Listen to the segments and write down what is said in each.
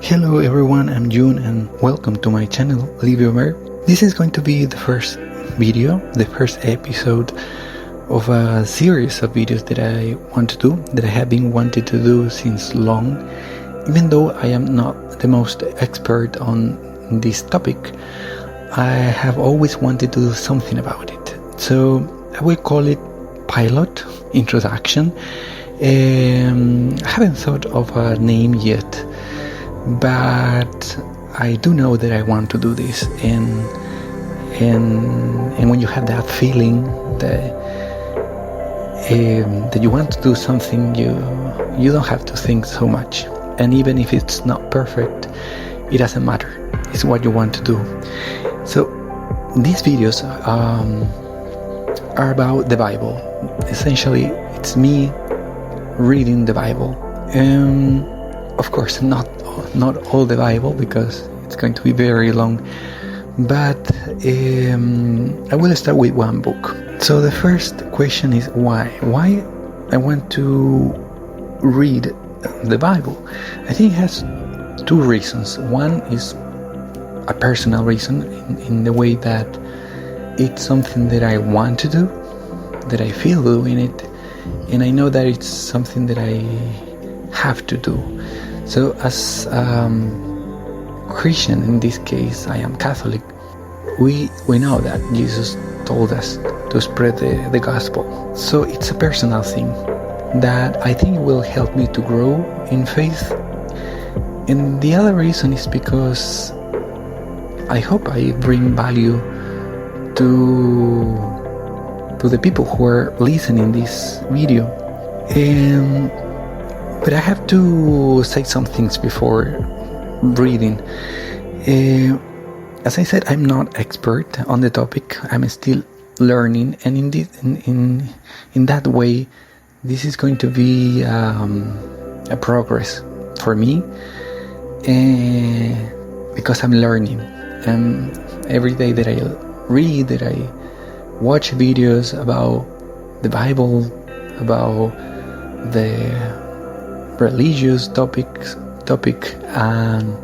Hello everyone, I'm Jiun and welcome to my channel, Livimer. This is going to be the first video, the first episode of a series of videos that I want to do, that I have been wanting to do since long. Even though I am not the most expert on this topic, I have always wanted to do something about it. So I will call it pilot, introduction. I haven't thought of a name yet, but I do know that I want to do this, and when you have that feeling that you want to do something, you don't have to think so much, and even if it's not perfect, it doesn't matter. It's what you want to do. So these videos are about the Bible. Essentially, it's me reading the Bible. Of course, not all the Bible, because it's going to be very long, but I will start with one book. So the first question is why I want to read the Bible. I think it has two reasons. One is a personal reason, in the way that it's something that I want to do, that I feel doing it, and I know that it's something that I have to do. So as Christian, in this case I am Catholic, we know that Jesus told us to spread the gospel. So it's a personal thing that I think will help me to grow in faith. And the other reason is because I hope I bring value to the people who are listening this video. But I have to say some things before reading. As I said, I'm not expert on the topic. I'm still learning, and in that way, this is going to be a progress for me, because I'm learning. And every day that I read, that I watch videos about the Bible, about the religious topic, and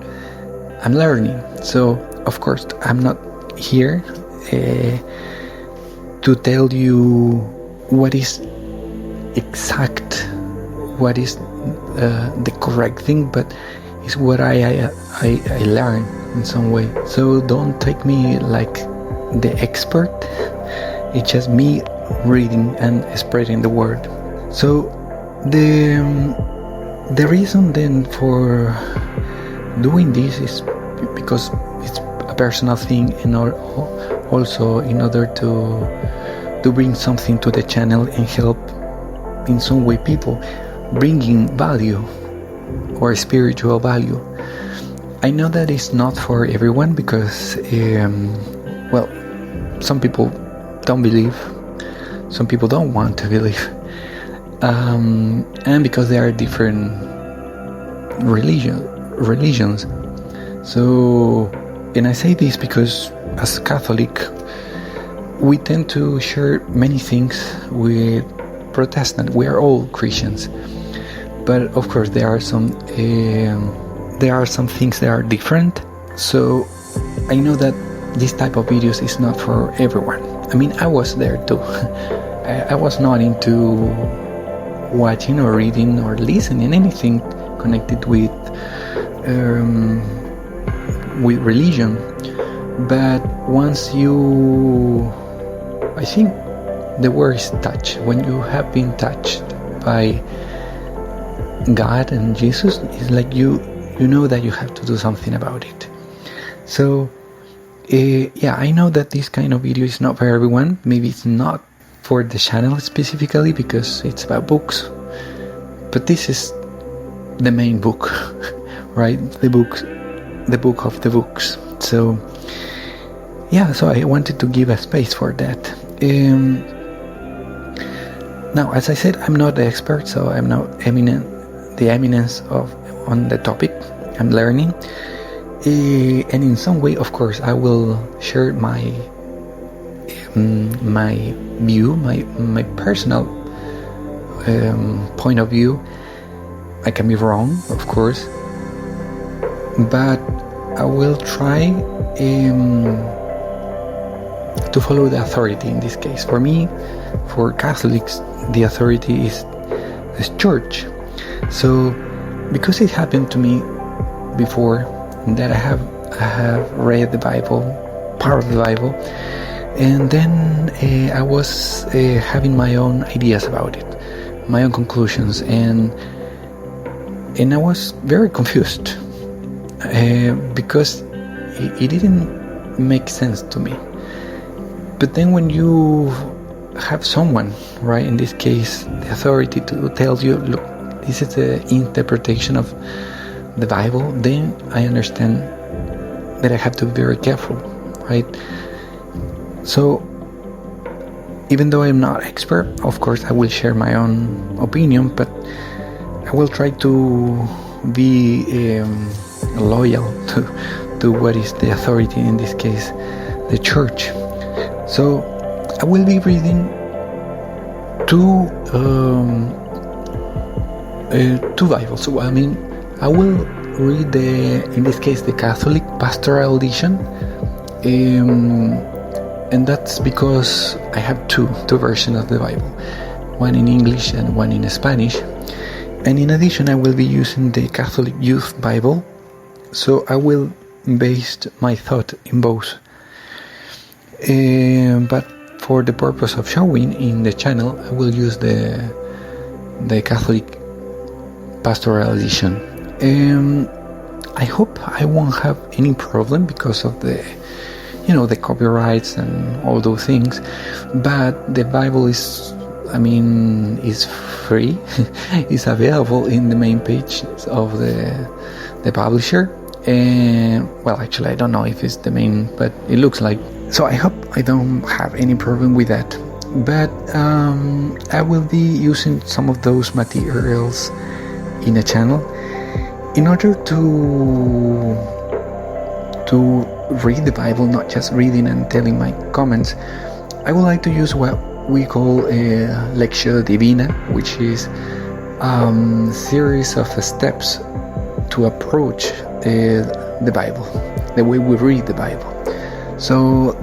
I'm learning. So of course I'm not here to tell you what is exact, what is the correct thing, but it's what I learn in some way. So don't take me like the expert. It's just me reading and spreading the word. So the reason then for doing this is because it's a personal thing, and also in order to bring something to the channel and help in some way people, bringing value or spiritual value. I know that it's not for everyone, because some people don't believe, some people don't want to believe, and because there are different religions. So, and I say this because as Catholic, we tend to share many things with Protestant. We are all Christians, but of course there are some things that are different. So I know that this type of videos is not for everyone. I mean, I was there too. I was not into watching or reading or listening anything connected with religion. But once I think the word is touch. When you have been touched by God and Jesus, it's like you know that you have to do something about it. So I know that this kind of video is not for everyone. Maybe it's not for the channel specifically, because it's about books, but this is the main book, right? The book of the books. So so I wanted to give a space for that. Now, as I said, I'm not the expert, so I'm not the eminence on the topic. I'm learning, and in some way, of course, I will share my view, my personal point of view, I can be wrong, of course, but I will try to follow the authority in this case. For me, for Catholics, the authority is the church. So because it happened to me before that I have read the Bible, part of the Bible, and then I was having my own ideas about it, my own conclusions, and I was very confused because it didn't make sense to me. But then when you have someone, right, in this case the authority, to tell you, look, this is the interpretation of the Bible, then I understand that I have to be very careful, right? So even though I'm not expert, of course I will share my own opinion, but I will try to be loyal to what is the authority, in this case the church. So I will be reading two Bibles. So I mean, I will read in this case the Catholic Pastoral Edition, and that's because I have two versions of the Bible, one in English and one in Spanish. And in addition, I will be using the Catholic Youth Bible, so I will base my thought in both. But for the purpose of showing in the channel, I will use the Catholic Pastoral Edition. I hope I won't have any problem because of the copyrights and all those things. But the Bible is free. It's available in the main page of the publisher. Well, actually, I don't know if it's the main, but it looks like. So I hope I don't have any problem with that. But I will be using some of those materials in the channel in order to read the Bible, not just reading and telling my comments. I would like to use what we call a Lectio Divina, which is series of steps to approach the Bible, the way we read the Bible. So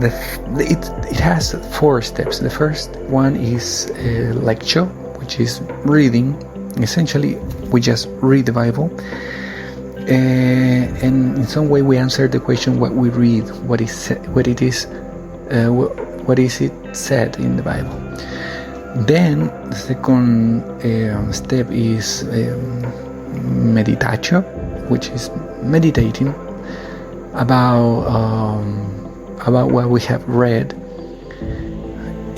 it has 4 steps. The first one is Lectio, which is reading. Essentially, we just read the Bible, and in some way we answer the question what we read, what is it said in the Bible. Then the second step is meditatio, which is meditating about what we have read,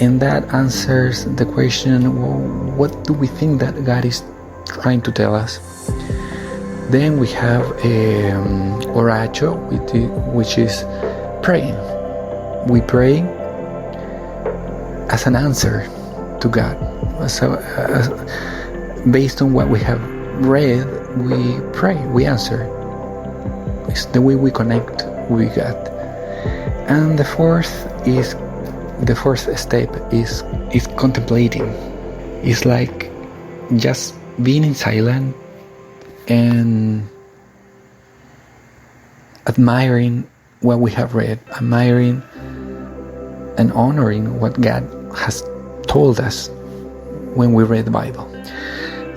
and that answers the question, well, what do we think that God is trying to tell us? Then we have oratio, which is praying. We pray as an answer to God. So based on what we have read, we pray, we answer. It's the way we connect with God. And the fourth step is contemplating. It's like just being in silence and admiring what we have read, admiring and honoring what God has told us when we read the Bible.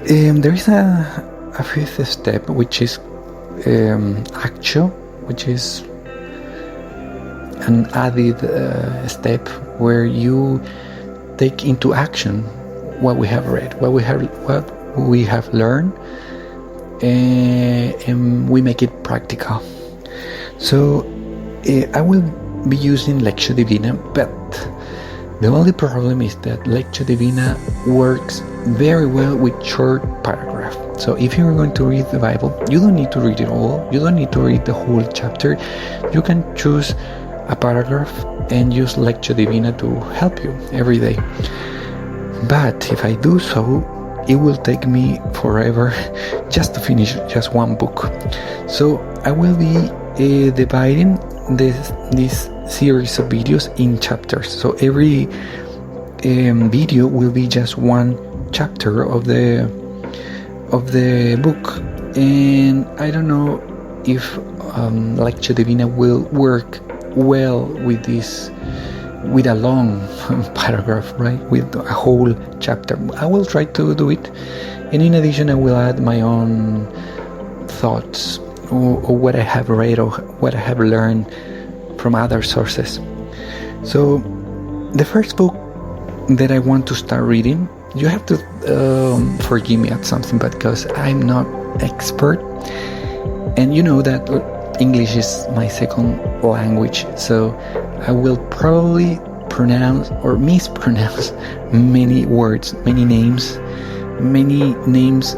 There is a fifth step, which is actio, which is an added step where you take into action what we have read, what we have learned, and we make it practical. So I will be using Lectio Divina, but the only problem is that Lectio Divina works very well with short paragraphs. So if you're going to read the Bible, you don't need to read it all. You don't need to read the whole chapter. You can choose a paragraph and use Lectio Divina to help you every day. But if I do so, it will take me forever just to finish just one book. So I will be dividing this series of videos in chapters. So every video will be just one chapter of of the book, and I don't know if Lectio Divina will work well with this, with a long paragraph, right? With a whole chapter. I will try to do it, and in addition, I will add my own thoughts or what I have read or what I have learned from other sources. So, the first book that I want to start reading, you have to forgive me at something, but because I'm not expert, and you know that English is my second language, so I will probably pronounce or mispronounce many words, many names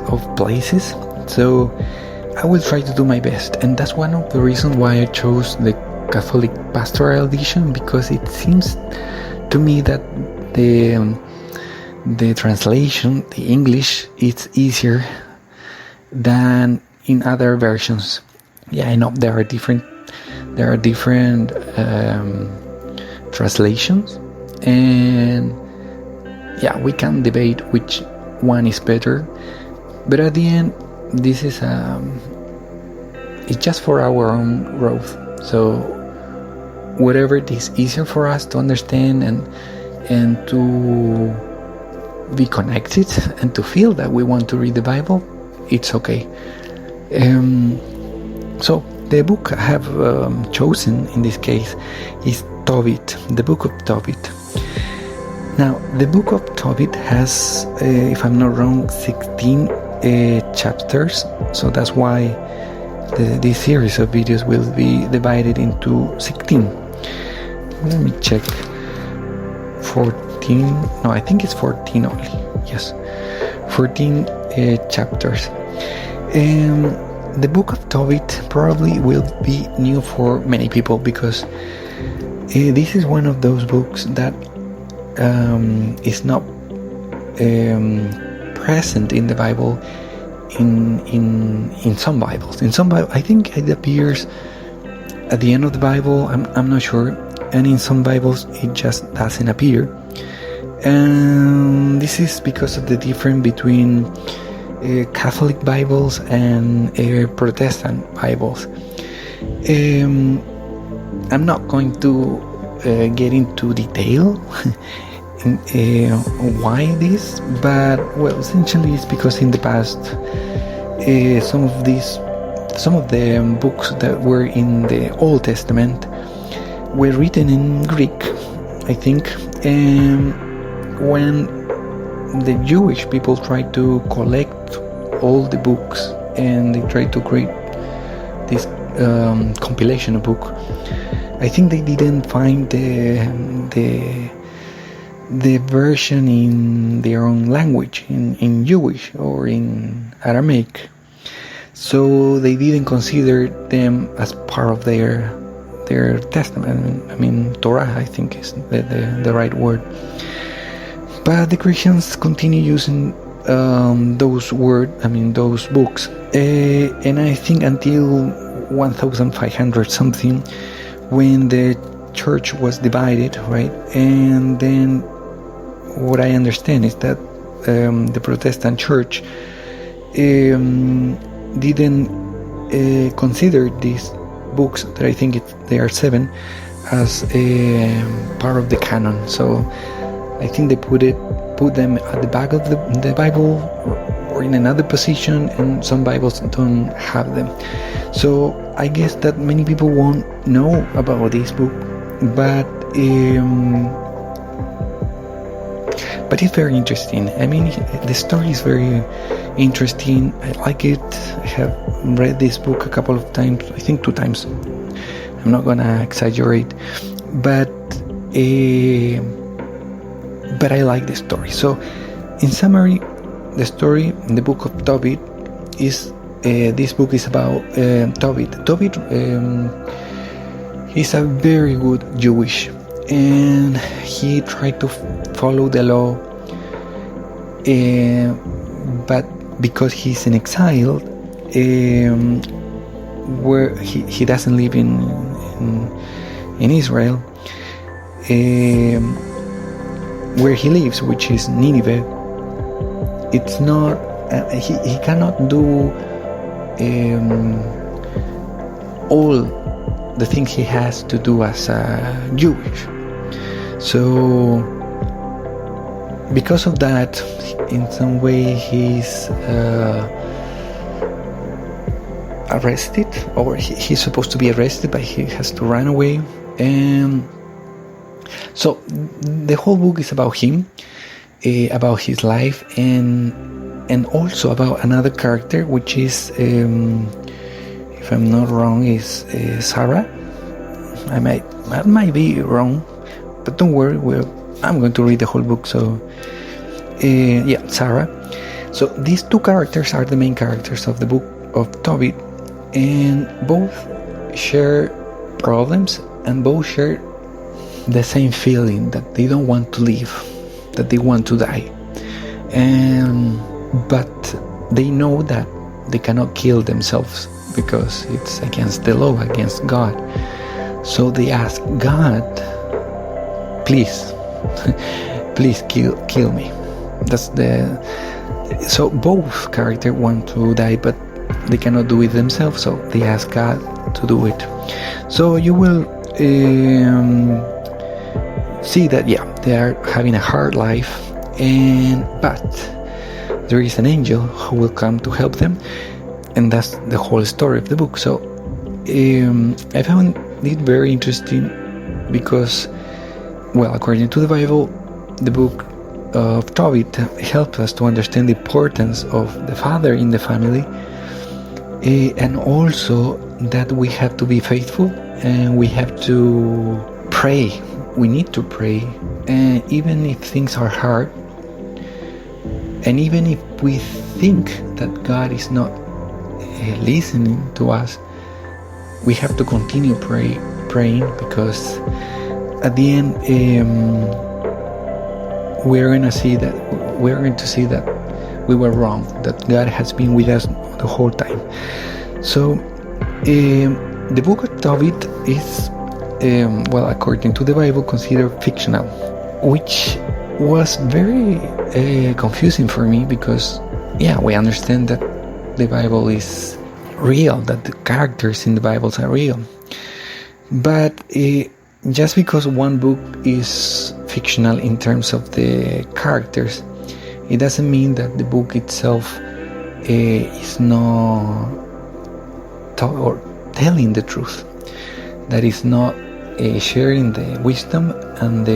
of places. So I will try to do my best, and that's one of the reasons why I chose the Catholic Pastoral Edition, because it seems to me that the translation, the English, it's easier than in other versions. Yeah, I know there are different translations, and yeah, we can debate which one is better, but at the end, this is it's just for our own growth. So whatever it is easier for us to understand and to be connected and to feel that we want to read the Bible, it's okay. So the book I have chosen in this case is Tobit, the book of Tobit. Now, the book of Tobit has, if I'm not wrong, 16 chapters, so that's why this series of videos will be divided into 16. Let me check. 14, no, I think it's 14 only. Yes, 14 chapters. The book of Tobit probably will be new for many people, because this is one of those books that is not present in the Bible. In some Bibles, I think it appears at the end of the Bible. I'm not sure, and in some Bibles it just doesn't appear. And this is because of the difference between Catholic Bibles and Protestant Bibles. I'm not going to get into detail why this, but well, essentially it's because in the past some of the books that were in the Old Testament were written in Greek, I think, and when the Jewish people tried to collect all the books and they tried to create this compilation of book, I think they didn't find the version in their own language, in Jewish or in Aramaic, so they didn't consider them as part of their testament. I mean, Torah, I think, is the right word. But the Christians continue using those books, and I think until 1500 something, when the church was divided, right? And then what I understand is that the Protestant church didn't consider these books, that I think they are 7, as a part of the canon. So I think they put them at the back of the Bible or in another position, and some Bibles don't have them. So I guess that many people won't know about this book, but it's very interesting. I mean, the story is very interesting. I like it. I have read this book a couple of times, I think 2 times. I'm not gonna exaggerate, but I like the story. So, in summary, the story in the book of Tobit is this book is about Tobit. Tobit is a very good Jewish, and he tried to follow the law, but because he's in exile, where he doesn't live in Israel, where he lives, which is Nineveh, it's not he cannot do all the things he has to do as a Jewish. So because of that, in some way he's arrested, or he's supposed to be arrested, but he has to run away. And so the whole book is about him, about his life, and also about another character, which is, if I'm not wrong, is Sarah. I might be wrong, but don't worry. I'm going to read the whole book. So Sarah. So these two characters are the main characters of the book of Tobit, and both share problems, and both share the same feeling that they don't want to live, that they want to die, but they know that they cannot kill themselves because it's against the law, against God. So they ask God, please kill me. So both characters want to die, but they cannot do it themselves, so they ask God to do it. So you will see that they are having a hard life, but there is an angel who will come to help them, and that's the whole story of the book. So I found it very interesting because, well, according to the Bible, the book of Tobit helps us to understand the importance of the father in the family, and also that we have to be faithful, and we have to pray. We need to pray, and even if things are hard, and even if we think that God is not listening to us, we have to continue praying, because at the end we're going to see that we were wrong, that God has been with us the whole time. So the book of Tobit is, well, according to the Bible, considered fictional, which was very confusing for me, because we understand that the Bible is real, that the characters in the Bibles are real, but just because one book is fictional in terms of the characters, it doesn't mean that the book itself is not telling the truth, that is not sharing the wisdom and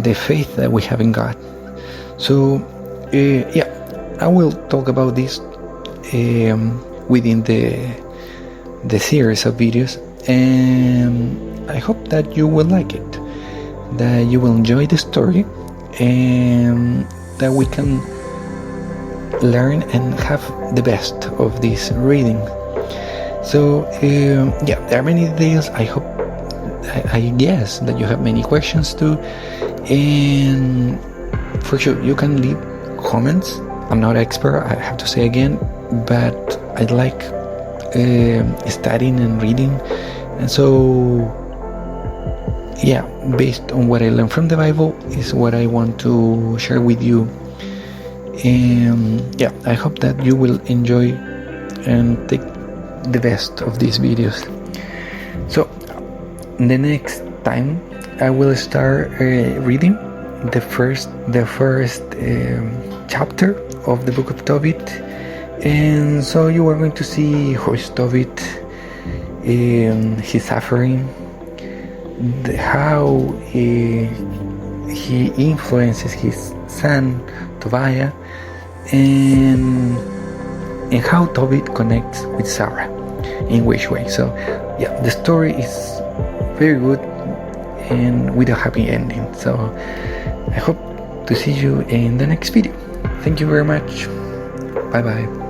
the faith that we have in God. So I will talk about this within the series of videos, and I hope that you will like it, that you will enjoy the story, and that we can learn and have the best of this reading. So there are many details. I guess that you have many questions too, and for sure you can leave comments. I'm not an expert, I have to say again, but I like studying and reading, and so based on what I learned from the Bible is what I want to share with you. And I hope that you will enjoy and take the best of these videos. So the next time I will start reading the first chapter of the book of Tobit, and so you are going to see who is Tobit, his suffering, how he influences his son Tobiah, and how Tobit connects with Sarah, in which way. So the story is very good and with a happy ending. So I hope to see you in the next video. Thank you very much. Bye bye.